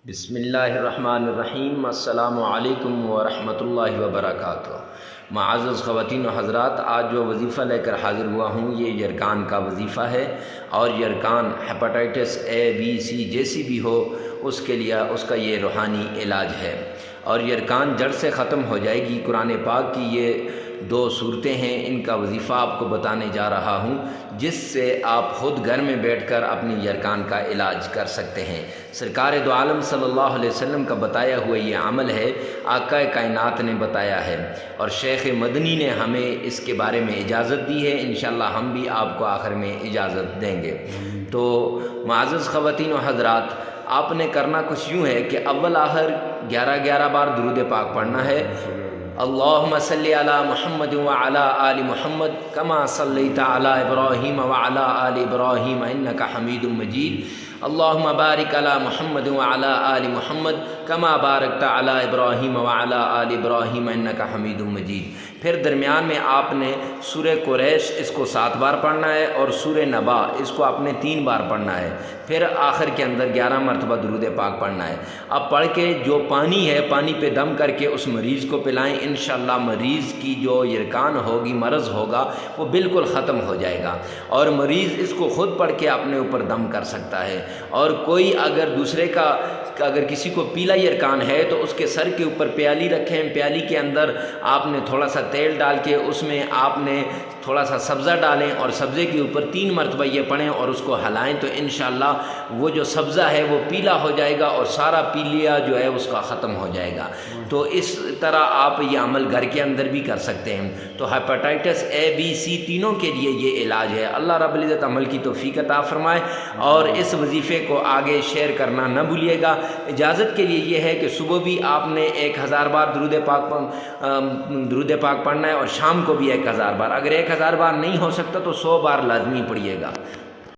बिस्मिल्लाहिर्रहमानिर्रहीम। अस्सलामु अलैकुम वरहमतुल्लाहि वबरकातुहू। मुअज़्ज़ज़ ख़वातीन व हज़रात, आज जो वज़ीफ़ा लेकर हाज़िर हुआ हूँ ये यरकान का वज़ीफ़ा है। और यरकान हेपेटाइटिस ए बी सी जैसी भी हो उसके लिए उसका ये रूहानी इलाज है और यरकान जड़ से ख़त्म हो जाएगी। कुरान पाक की ये दो सूरतें हैं, इनका वज़ीफ़ा आपको बताने जा रहा हूँ जिससे आप ख़ुद घर में बैठकर अपनी यरकान का इलाज कर सकते हैं। सरकार दो आलम सल्लल्लाहु अलैहि वसल्लम का बताया हुआ ये अमल है, आका कायनात ने बताया है और शेख मदनी ने हमें इसके बारे में इजाज़त दी है। इंशाअल्लाह हम भी आपको आखिर में इजाज़त देंगे। तो मुअज़्ज़ज़ ख़वातीन व हज़रात, आपने करना कुछ यूँ है कि अव्वल आखिर 11 बार दुरूद पाक पढ़ना है। अल्लाहुम्मा सल्ली अला मुहम्मद व अला आलि मुहम्मद कमा सल्लैता अला इब्राहीम व अला आलि इब्राहीम इन्नका हमीदुम मजीद। अल्लाहुम्मा बारिक अला मुहम्मद व अला आलि मुहम्मद कमा बारकता अला इब्राहीम व अला आलि इब्राहीम इन्नका हमीदुम मजीद। फिर दरमियान में आपने सूरह कुरैश इसको 7 बार पढ़ना है और सूरह नबा इसको आपने 3 बार पढ़ना है। फिर आखिर के अंदर 11 मरतबा दुरूद पाक पढ़ना है। अब पढ़ के जो पानी है, पानी पे दम करके उस मरीज़ को पिलाएं। इंशाअल्लाह मरीज़ की जो यरकान होगी, मरज़ होगा, वो बिल्कुल ख़त्म हो जाएगा और मरीज़ इसको ख़ुद पढ़ के अपने ऊपर दम कर सकता है। और कोई अगर दूसरे का अगर किसी को पीला यरकान है तो उसके सर के ऊपर प्याली रखें, प्याली के अंदर आपने थोड़ा सा तेल डाल के उसमें आपने थोड़ा सा सब्ज़ा डालें और सब्ज़े के ऊपर 3 मरतबा ये पढ़ें और उसको हलाएं तो इंशाअल्लाह वो जो सब्ज़ा है वो पीला हो जाएगा और सारा पीलिया जो है उसका ख़त्म हो जाएगा। तो इस तरह आप ये अमल घर के अंदर भी कर सकते हैं। तो हेपेटाइटिस ए बी सी तीनों के लिए ये इलाज है। अल्लाह रब्बुल इज़्ज़त अमल की तौफ़ीक़ अता फ़रमाए और इस वजीफ़े को आगे शेयर करना न भूलिएगा। इजाज़त के लिए ये है कि सुबह भी आपने 1000 बार दुरूद पाक पढ़ना है और शाम को भी 1000 बार। अगर 1000 बार नहीं हो सकता तो 100 बार लाजमी पढ़िएगा।